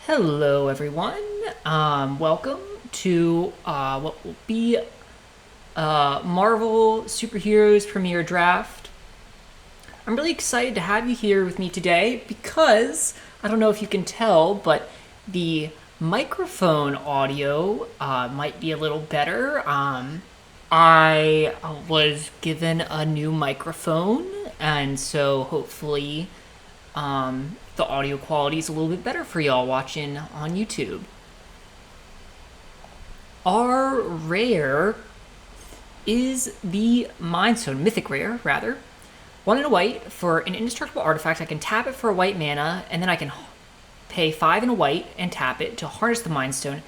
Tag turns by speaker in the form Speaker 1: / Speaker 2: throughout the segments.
Speaker 1: Hello, everyone. Welcome to what will be Marvel Superheroes Premier Draft. I'm really excited to have you here with me today because I don't know if you can tell, but the microphone audio might be a little better. I was given a new microphone, and so hopefully the audio quality is a little bit better for y'all watching on YouTube. Our rare is the Mind Stone, Mythic Rare, rather. 1 and a white for an indestructible artifact. I can tap it for a white mana, and then I can pay 5 and a white and tap it to harness the Mind Stone.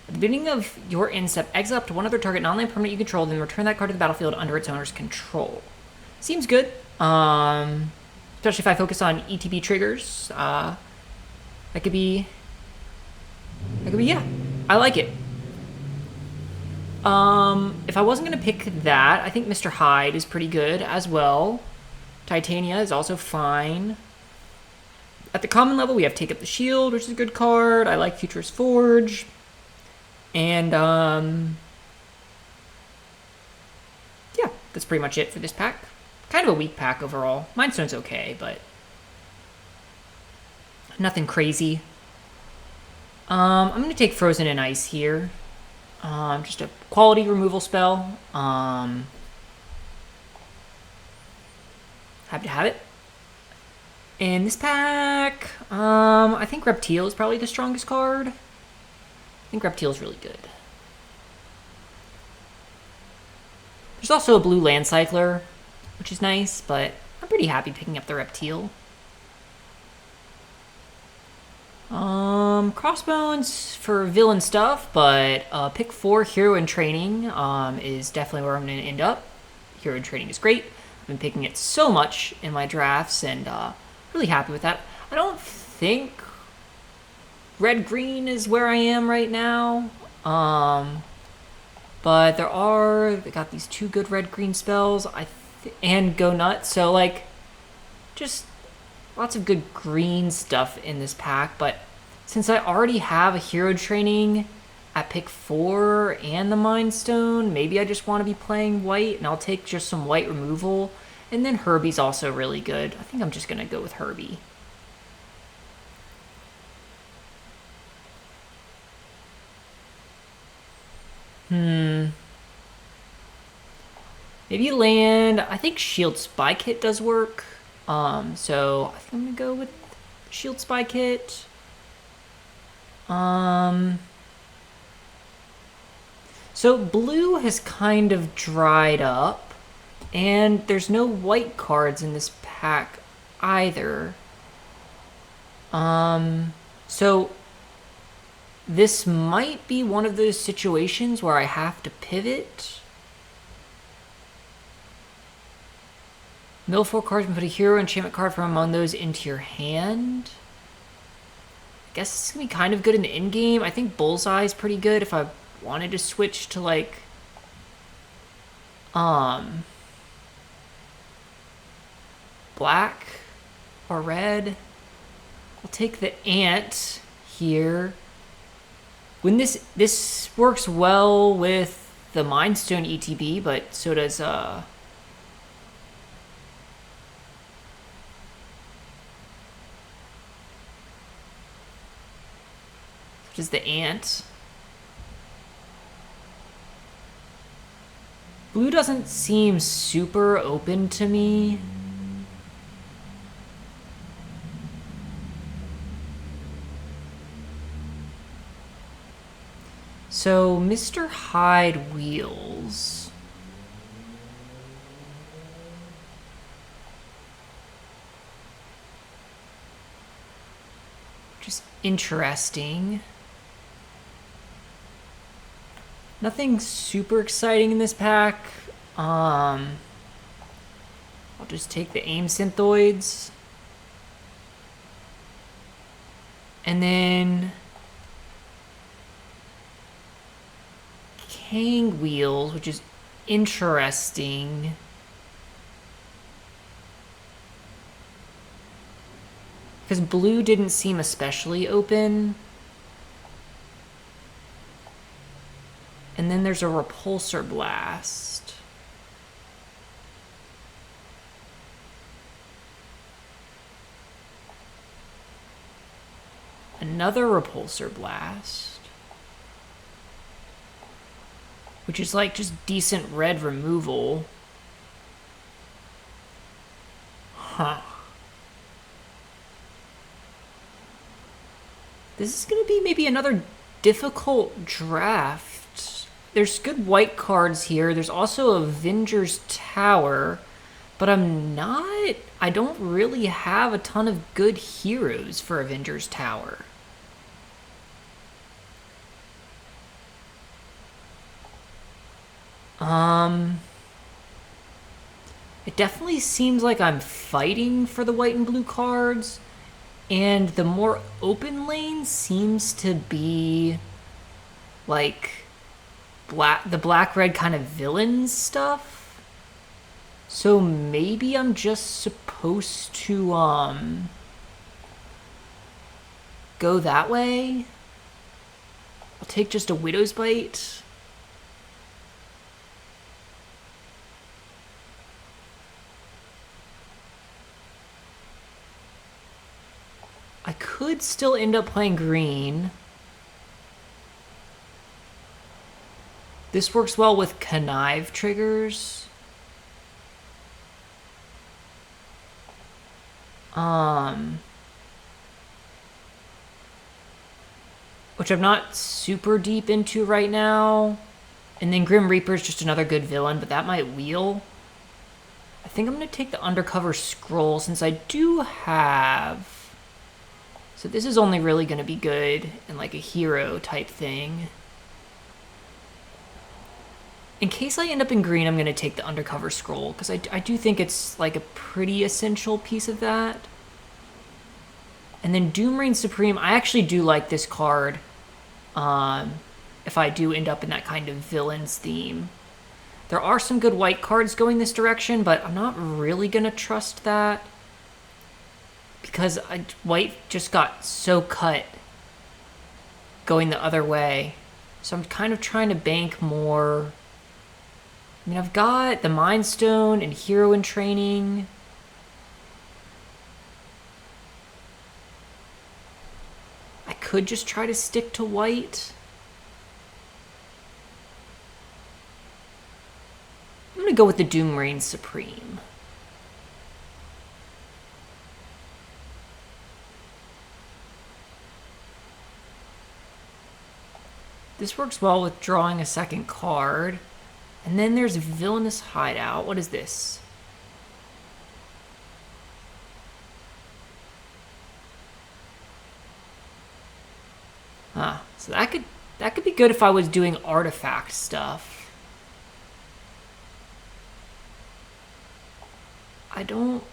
Speaker 1: At the beginning of your end step, exile up to one other target non-land permanent you control, then return that card to the battlefield under its owner's control. Seems good. Especially if I focus on ETB triggers. That could be, yeah. I like it. If I wasn't going to pick that, I think Mr. Hyde is pretty good as well. Titania is also fine. At the common level, we have Take Up the Shield, which is a good card. I like Futurist Forge. And, yeah, that's pretty much it for this pack. Kind of a weak pack overall. Mind Stone's okay, but nothing crazy. I'm going to take Frozen and Ice here. Just a quality removal spell. Happy to have it. In this pack, I think Reptile is probably the strongest card. I think Reptile is really good. There's also a blue Land Cycler, which is nice, but I'm pretty happy picking up the Reptile. Crossbones for villain stuff, but pick 4 Hero in Training is definitely where I'm going to end up. Hero in Training is great. I've been picking it so much in my drafts, and really happy with that. I don't think red-green is where I am right now, but they got these 2 good red-green spells, and Go Nuts, so like, just lots of good green stuff in this pack. But since I already have a Hero Training at pick 4 and the Mind Stone, maybe I just want to be playing white, and I'll take just some white removal. And then Herbie's also really good. I think I'm just going to go with Herbie. Maybe land. I think Shield Spy Kit does work. So I think I'm going to go with Shield Spy Kit. So blue has kind of dried up, and there's no white cards in this pack either. So this might be one of those situations where I have to pivot. Mill 4 cards and put a hero enchantment card from among those into your hand. I guess it's going to be kind of good in the endgame. I think Bullseye is pretty good if I wanted to switch to, like, black or red. I'll take the Ant here. When this works well with the Mind Stone ETB, but so does the Ant. Blue doesn't seem super open to me. So Mr. Hyde wheels. Just interesting. Nothing super exciting in this pack. I'll just take the AIM Synthoids. And then Kang Wheels, which is interesting. Because blue didn't seem especially open. And then there's a Repulsor Blast. Another Repulsor Blast. Which is like just decent red removal. Huh. This is going to be maybe another difficult draft. There's good white cards here. There's also Avenger's Tower. But I don't really have a ton of good heroes for Avenger's Tower. It definitely seems like I'm fighting for the white and blue cards. And the more open lane seems to be like the black-red kind of villains stuff. So maybe I'm just supposed to go that way. I'll take just a Widow's Bite. I could still end up playing green. This works well with connive triggers. Which I'm not super deep into right now. And then Grim Reaper is just another good villain, but that might wheel. I think I'm going to take the Undercover Scroll since I do have... So this is only really going to be good in like a hero type thing. In case I end up in green, I'm going to take the Undercover Scroll because I do think it's like a pretty essential piece of that. And then Doomrain Supreme, I actually do like this card if I do end up in that kind of villains theme. There are some good white cards going this direction, but I'm not really going to trust that. Because white just got so cut going the other way. So I'm kind of trying to bank more. I mean, I've got the Mind Stone and Hero in Training. I could just try to stick to white. I'm going to go with the Doomrain Supreme. This works well with drawing a second card. And then there's Villainous Hideout. What is this? So that could be good if I was doing artifact stuff. I don't...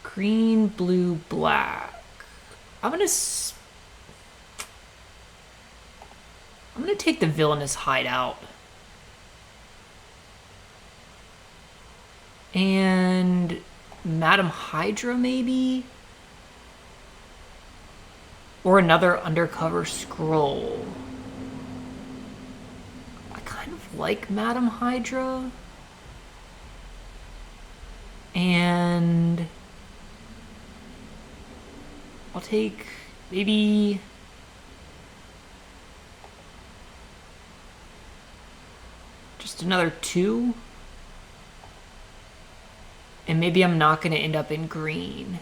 Speaker 1: Green, blue, black. I'm gonna take the Villainous Hideout. And Madam Hydra, maybe? Or another Undercover Scroll. I kind of like Madam Hydra. And I'll take maybe... just another 2. And maybe I'm not going to end up in green.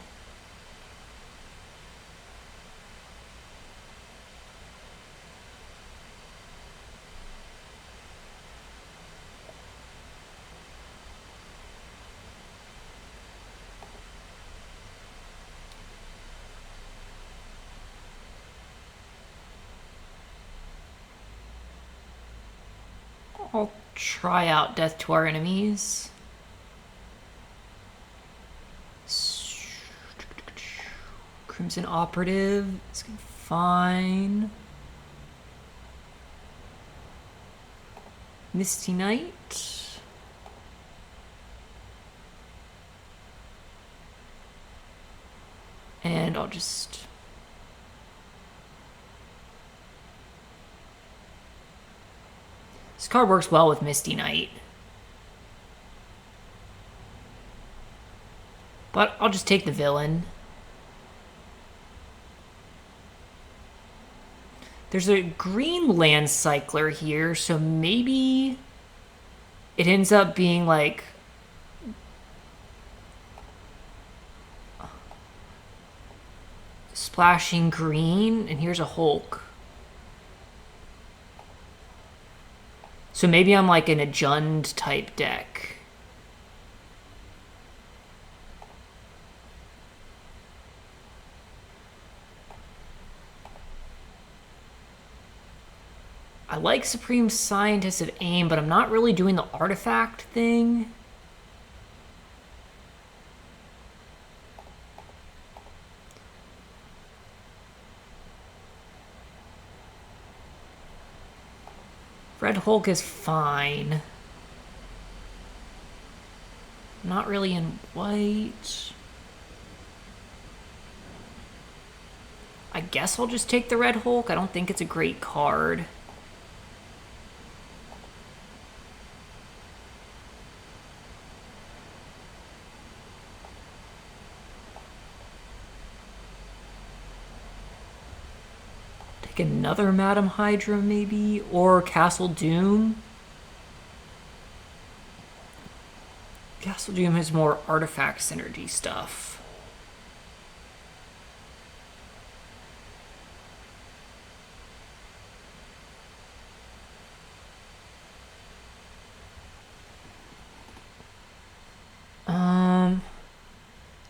Speaker 1: I'll try out Death to Our Enemies. Crimson Operative is fine. Misty Knight. And I'll just... This card works well with Misty Knight. But I'll just take the villain. There's a green land cycler here, so maybe it ends up being like splashing green, and here's a Hulk. So maybe I'm like in a Jund type deck. I like Supreme Scientist of AIM, but I'm not really doing the artifact thing. Red Hulk is fine. Not really in white. I guess I'll just take the Red Hulk. I don't think it's a great card. Another Madam Hydra, maybe? Or Castle Doom? Castle Doom has more artifact synergy stuff.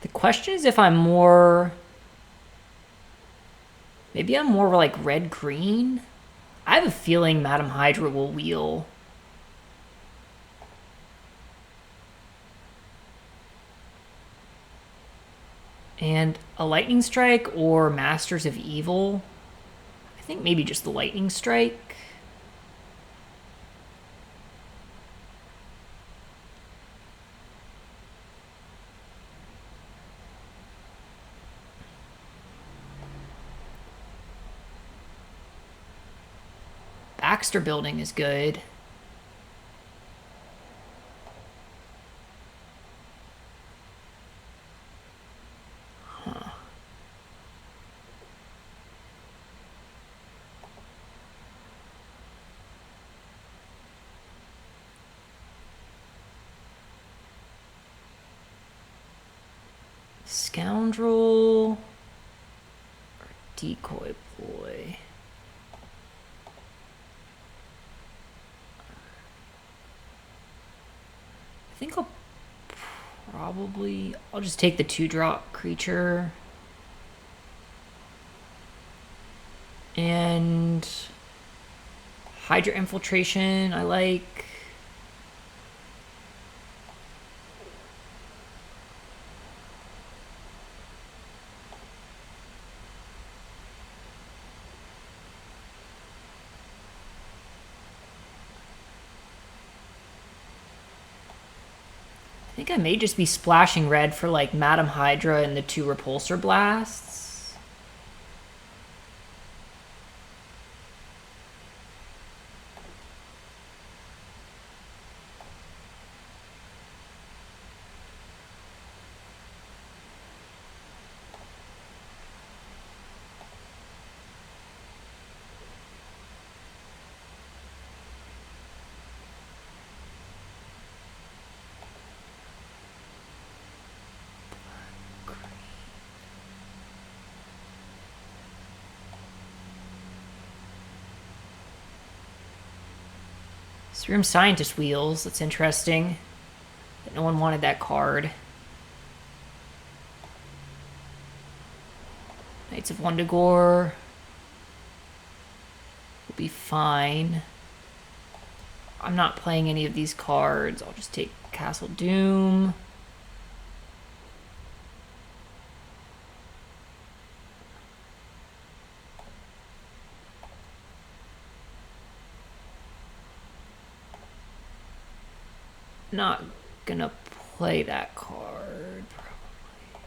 Speaker 1: The question is if I'm more... Maybe I'm more like red-green? I have a feeling Madam Hydra will wheel. And a Lightning Strike or Masters of Evil? I think maybe just the Lightning Strike. Baxter Building is good. Huh. Scoundrel or Decoy Boy? I think I'll just take the 2-drop creature. And Hydra Infiltration, I like. I think I may just be splashing red for like Madam Hydra and the 2 Repulsor Blasts. Supreme Scientist wheels. That's interesting. That no one wanted that card. Knights of Wundagore will be fine. I'm not playing any of these cards. I'll just take Castle Doom. Not gonna play that card, probably.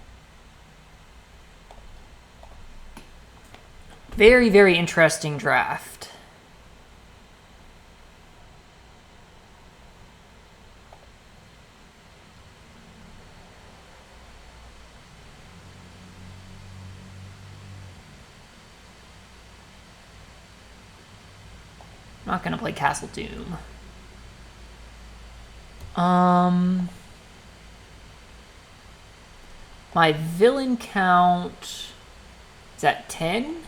Speaker 1: Very, very interesting draft. not going to play Castle Doom. My villain count is at 10.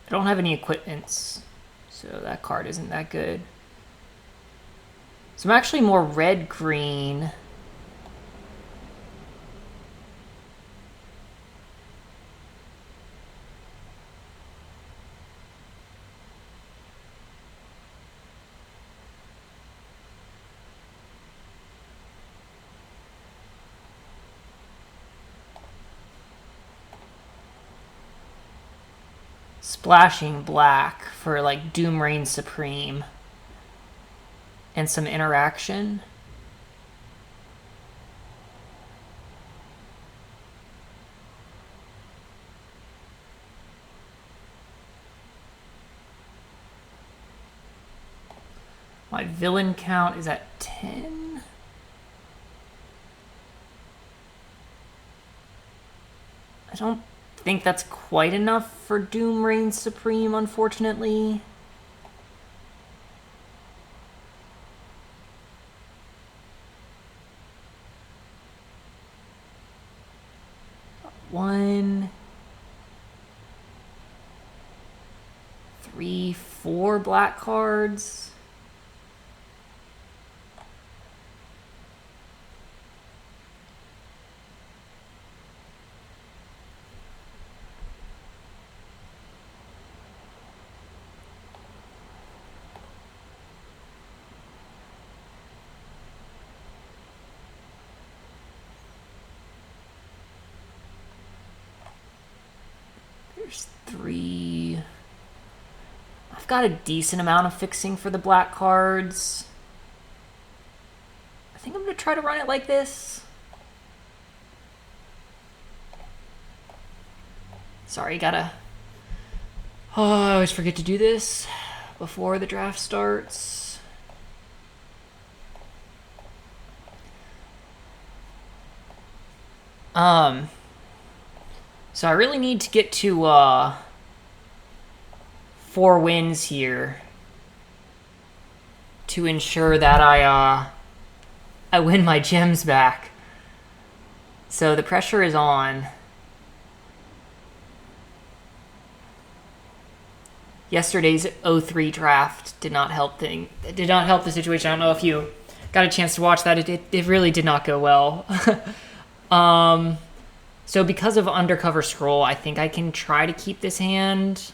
Speaker 1: I don't have any equipments, so that card isn't that good. So I'm actually more red-green. Splashing black for like Doom Reign Supreme and some interaction. My villain count is at 10. I don't think that's quite enough for Doom Reign Supreme, unfortunately. One, three, four black cards. There's three. I've got a decent amount of fixing for the black cards. I think I'm going to try to run it like this. Sorry, gotta... Oh, I always forget to do this before the draft starts. So I really need to get to 4 wins here to ensure that I win my gems back. So the pressure is on. Yesterday's 0-3 draft did not help the situation. I don't know if you got a chance to watch that. It really did not go well. So because of Undercover Scroll, I think I can try to keep this hand.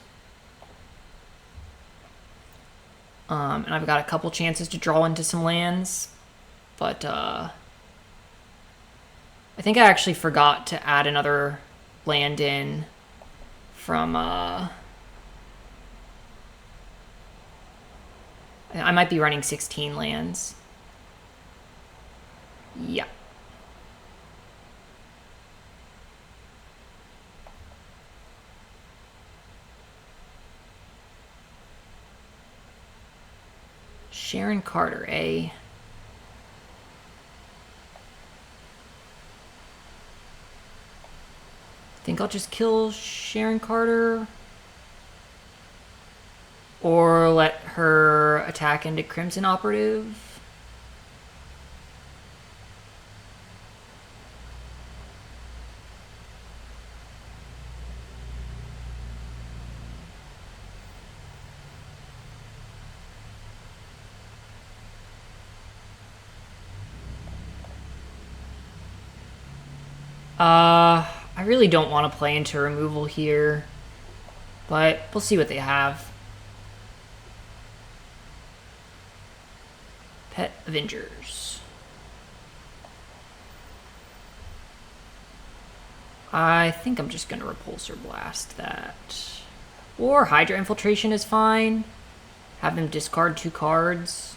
Speaker 1: And I've got a couple chances to draw into some lands. But I think I actually forgot to add another land in from... I might be running 16 lands. Yeah. Sharon Carter, eh? Think I'll just kill Sharon Carter? Or let her attack into Crimson Operative? I really don't want to play into removal here, but we'll see what they have. Pet Avengers. I think I'm just going to Repulsor Blast that. Or Hydra Infiltration is fine. Have them discard 2 cards.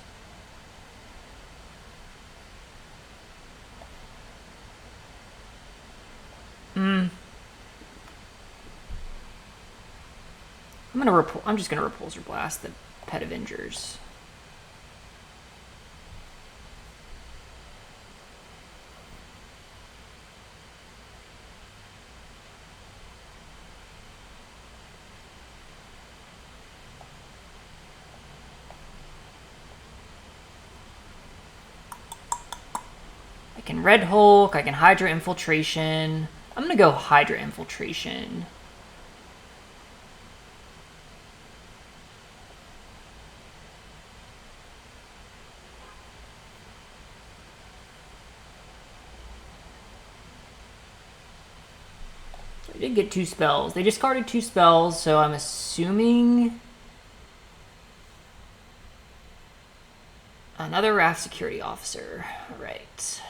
Speaker 1: I'm just gonna Repulsor Blast the Pet Avengers. I can Red Hulk, I can Hydra Infiltration. I'm gonna go Hydra Infiltration. They did get 2 spells. They discarded 2 spells, so I'm assuming another Raft Security Officer. All right.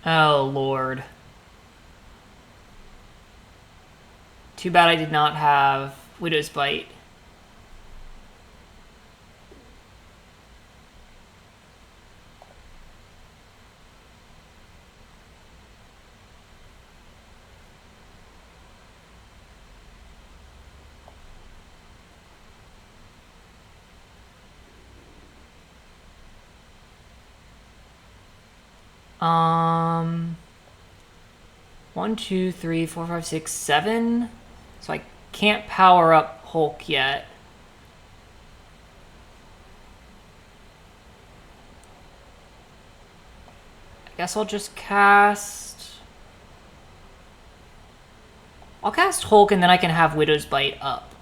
Speaker 1: Oh, Lord. Too bad I did not have Widow's Bite. One, two, three, four, five, six, 7. So I can't power up Hulk yet. I guess I'll just cast... I'll cast Hulk and then I can have Widow's Bite up.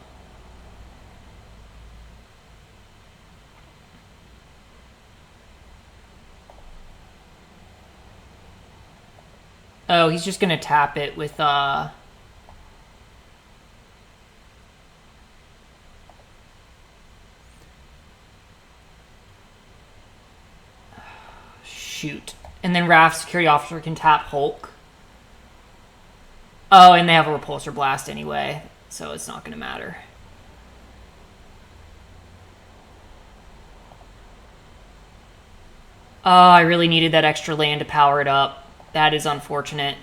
Speaker 1: Oh, he's just gonna tap it with, shoot. And then Raft Security Officer can tap Hulk. Oh, and they have a Repulsor Blast anyway, so it's not gonna matter. Oh, I really needed that extra land to power it up. That is unfortunate.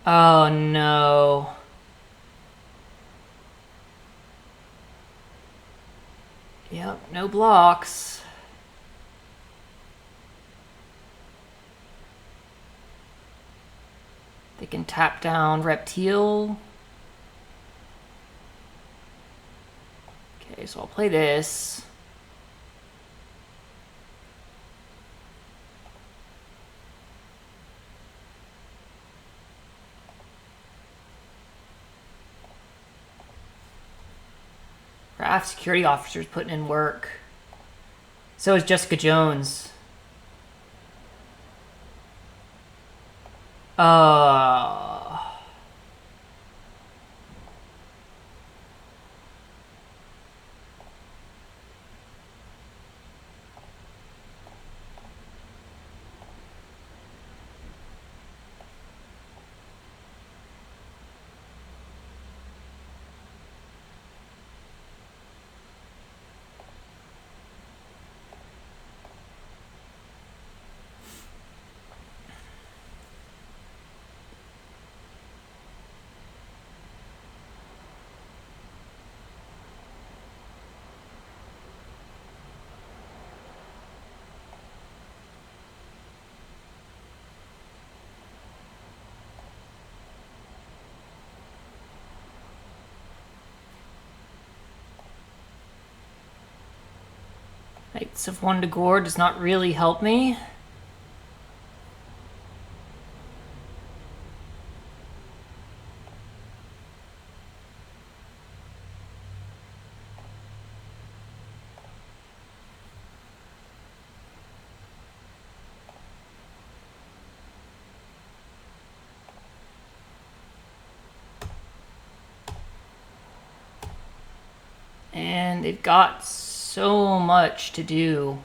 Speaker 1: Oh, no. Yep, no blocks. They can tap down Reptile. Okay, so I'll play this. Raft Security Officer's putting in work. So is Jessica Jones. Uh... Knights of One to Gore does not really help me. And they've got so much to do.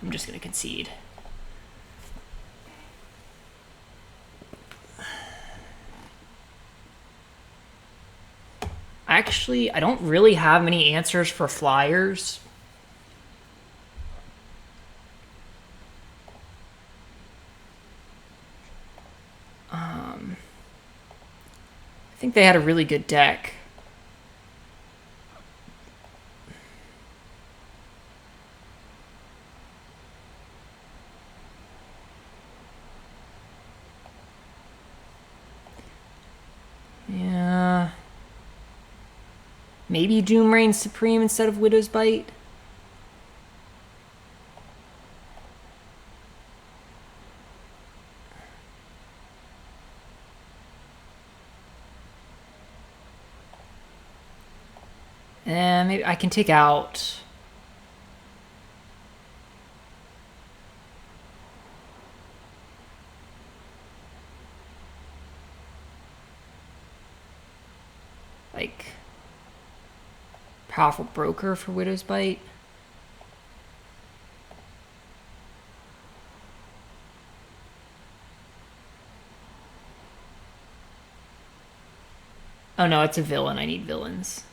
Speaker 1: I'm just gonna concede. Actually, I don't really have many answers for flyers. I think they had a really good deck. Yeah. Maybe Doom Reign Supreme instead of Widow's Bite. And maybe I can take out... like... Powerful Broker for Widow's Bite. Oh no, it's a villain. I need villains.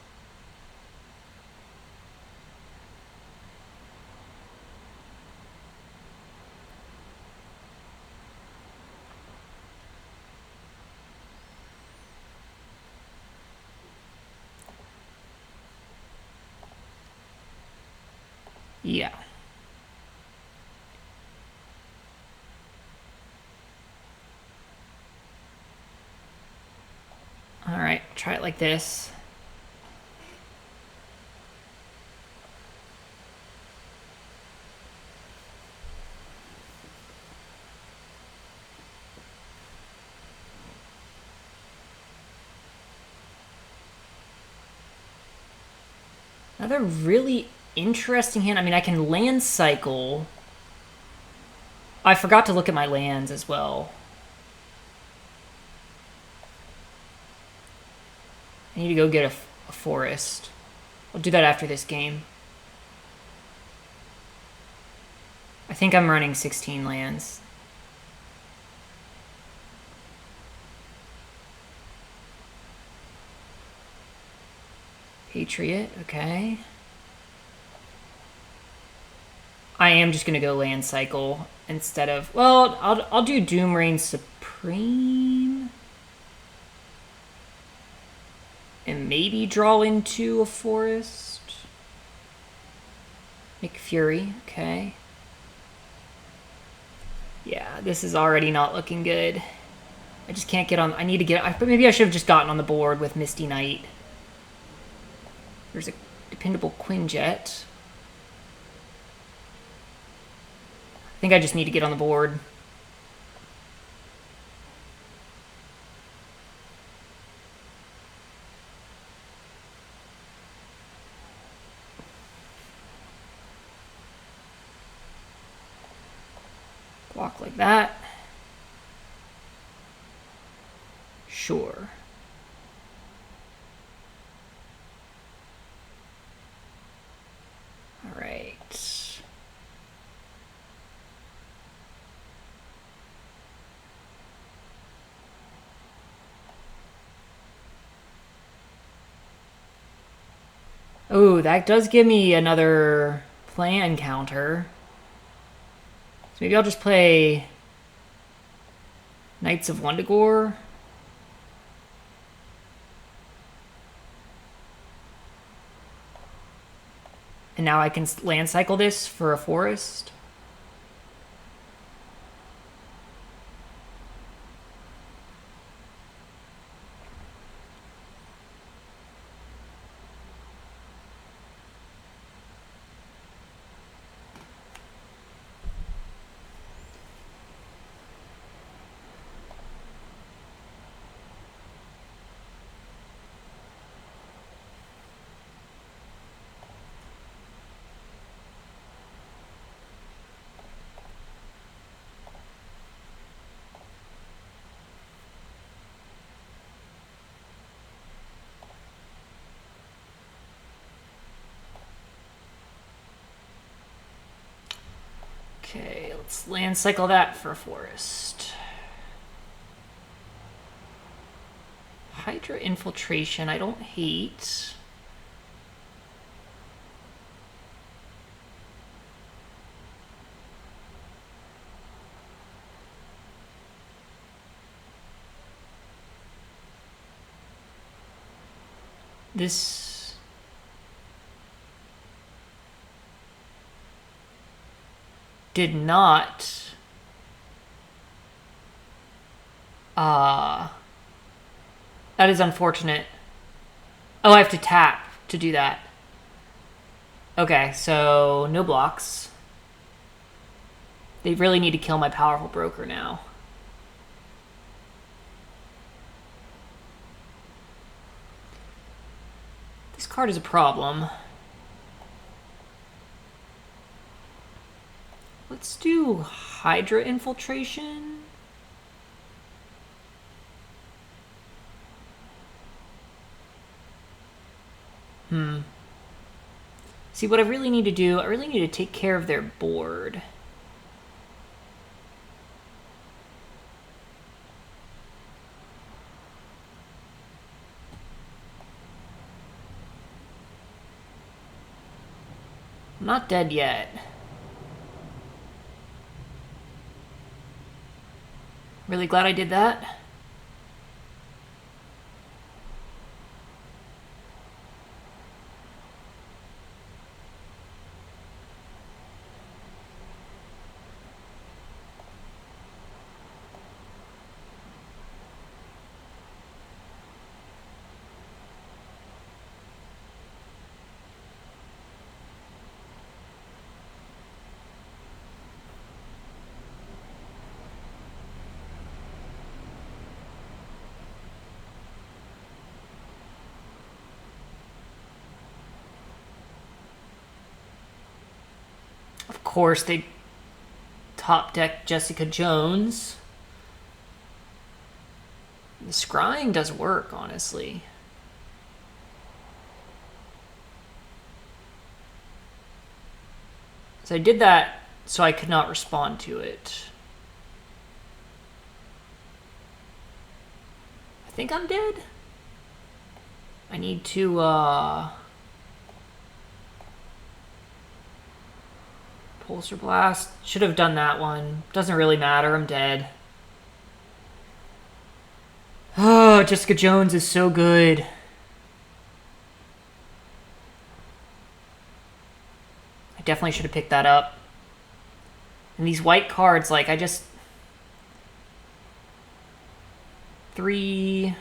Speaker 1: Yeah. Alright, try it like this. Another really interesting hand. I mean, I can land cycle. I forgot to look at my lands as well. I need to go get a forest. I'll do that after this game. I think I'm running 16 lands. Patriot, okay. I am just gonna go land cycle instead of... Well, I'll do Doom Reign Supreme. And maybe draw into a forest. Make Fury, okay. Yeah, this is already not looking good. I just can't get on. I need to get. Maybe I should have just gotten on the board with Misty Knight. There's a dependable Quinjet. I think I just need to get on the board. Block like that. Sure. All right. Oh, that does give me another plan counter. So maybe I'll just play Knights of Wundagore. And now I can land cycle this for a forest. Okay, let's land cycle that for a forest. Hydra Infiltration, I don't hate. This did not that is unfortunate. Oh, I have to tap to do that. Okay, so no blocks. They really need to kill my powerful broker now. This card is a problem. Let's do Hydra Infiltration. See, what I really need to do, I really need to take care of their board. I'm not dead yet. Really glad I did that. Of course, they top deck Jessica Jones. The scrying does work, honestly. So I did that so I could not respond to it. I think I'm dead. I need to, Pulsar Blast. Should have done that one. Doesn't really matter. I'm dead. Oh, Jessica Jones is so good. I definitely should have picked that up. And these white cards, like, I just... 3,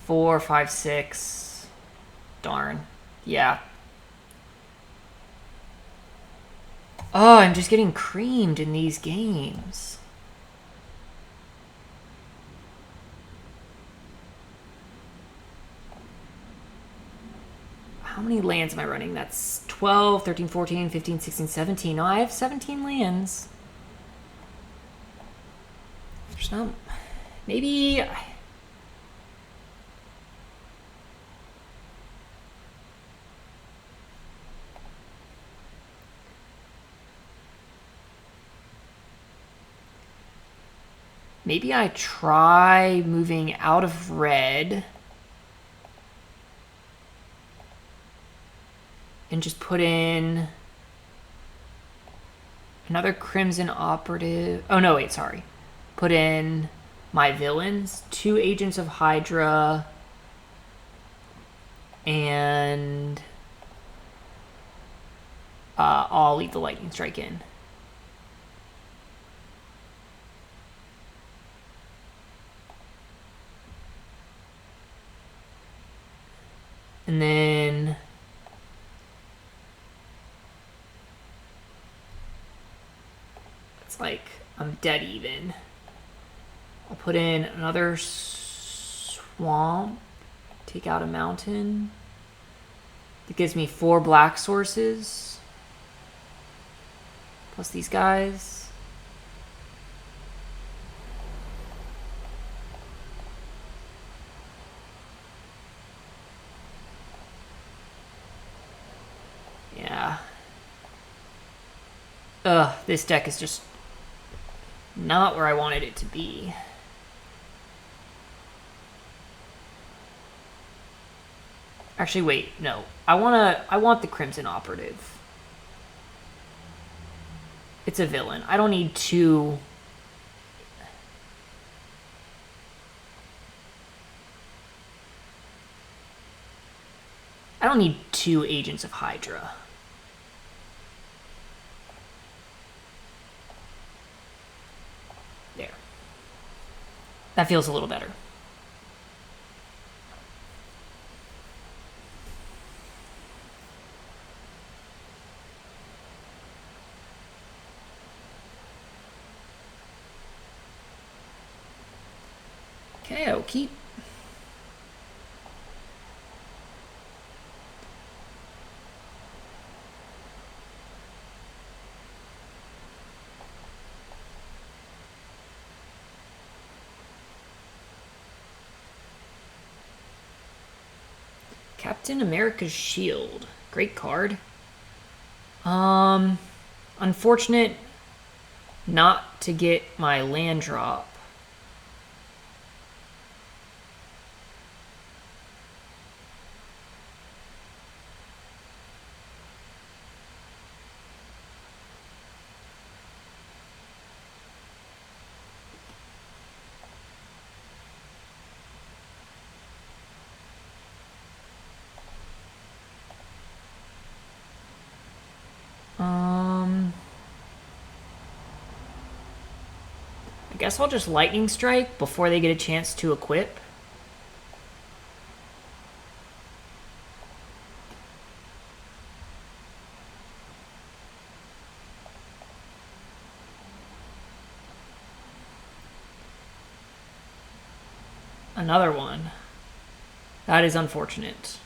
Speaker 1: 4, 5, 6. Darn. Yeah. Oh, I'm just getting creamed in these games. How many lands am I running? That's 12, 13, 14, 15, 16, 17. No, I have 17 lands. There's not... Maybe... Maybe I try moving out of red and just put in another Crimson Operative. Oh, no, wait, sorry. Put in my villains, 2 Agents of Hydra, and I'll leave the Lightning Strike in. And then it's like I'm dead even. I'll put in another swamp, take out a mountain. It gives me 4 black sources. Plus these guys. Yeah. This deck is just not where I wanted it to be. Actually, wait, no. I want the Crimson Operative. It's a villain. I don't need 2. I don't need 2 Agents of Hydra. There. That feels a little better. Okay, I'll keep. Captain America's Shield. Great card. Unfortunate not to get my land drop. I guess I'll just Lightning Strike before they get a chance to equip. Another one. That is unfortunate.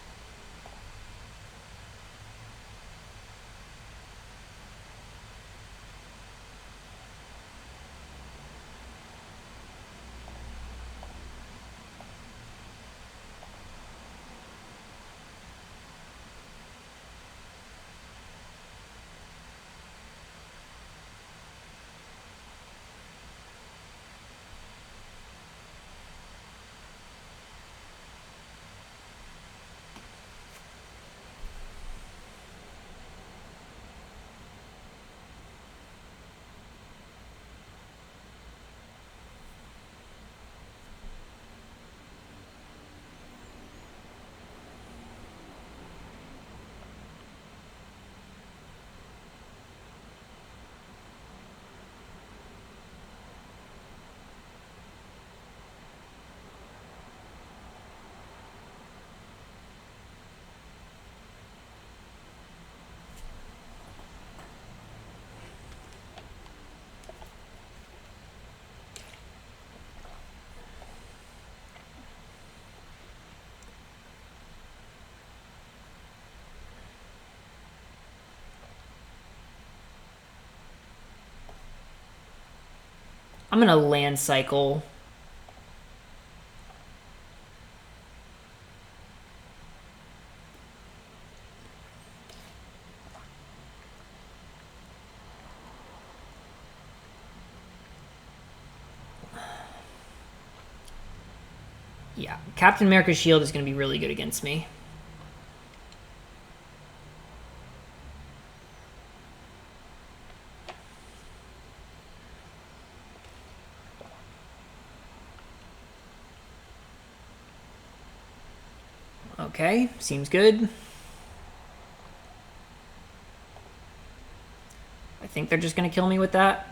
Speaker 1: I'm going to land cycle. Yeah, Captain America's shield is going to be really good against me. Okay, seems good. I think they're just going to kill me with that.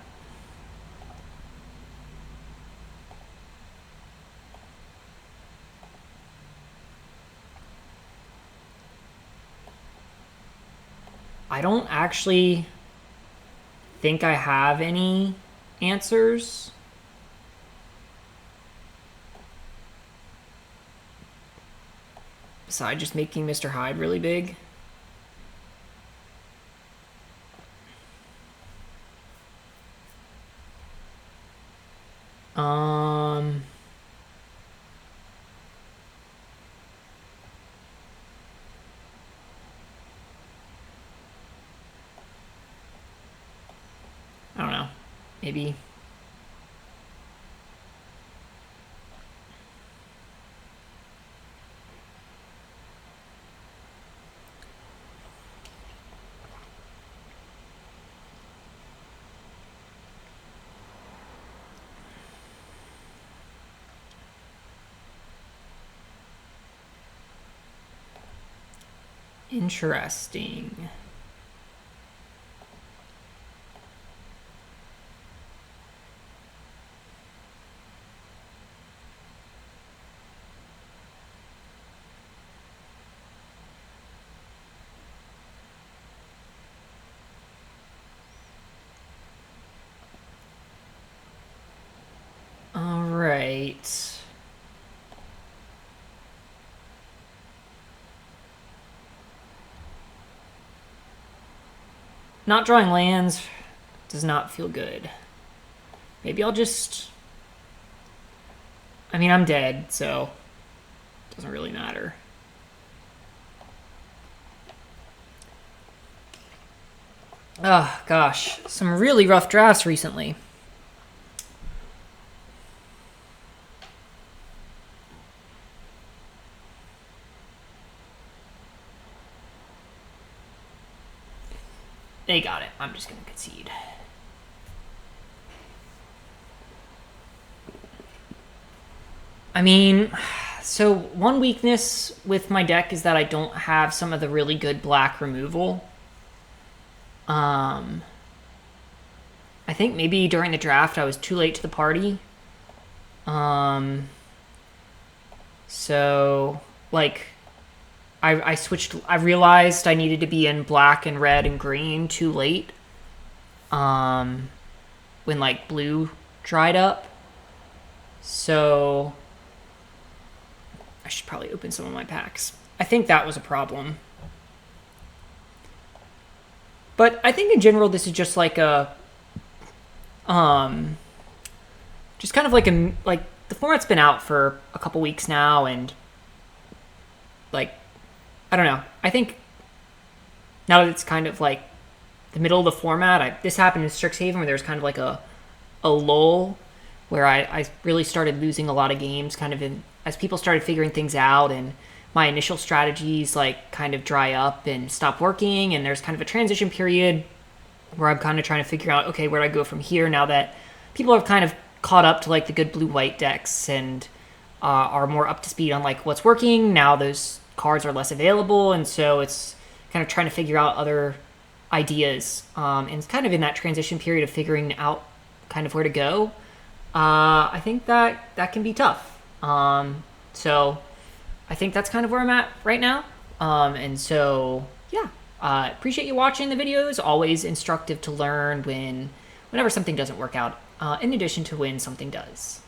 Speaker 1: I don't actually think I have any answers. Besides just making Mr. Hyde really big. I don't know. Maybe. Interesting. All right. Not drawing lands does not feel good. Maybe I'll just... I mean, I'm dead, so it doesn't really matter. Oh, gosh. Some really rough drafts recently. They got it. I'm just going to concede. I mean, so one weakness with my deck is that I don't have some of the really good black removal. I think maybe during the draft I was too late to the party. So, like, I switched. I realized I needed to be in black and red and green too late. When like blue dried up. So I should probably open some of my packs. I think that was a problem. But I think in general this is just like a just kind of like the format's been out for a couple weeks now, and like I don't know. I think now that it's kind of like the middle of the format, this happened in Strixhaven where there was kind of like a lull where I really started losing a lot of games kind of as people started figuring things out, and my initial strategies like kind of dry up and stop working, and there's kind of a transition period where I'm kind of trying to figure out, okay, where do I go from here now that people have kind of caught up to like the good blue-white decks and are more up to speed on like what's working. Now those cards are less available, and so it's kind of trying to figure out other ideas, and it's kind of in that transition period of figuring out kind of where to go. I think that can be tough. So I think that's kind of where I'm at right now. And so yeah, appreciate you watching the videos. Always instructive to learn whenever something doesn't work out, in addition to when something does.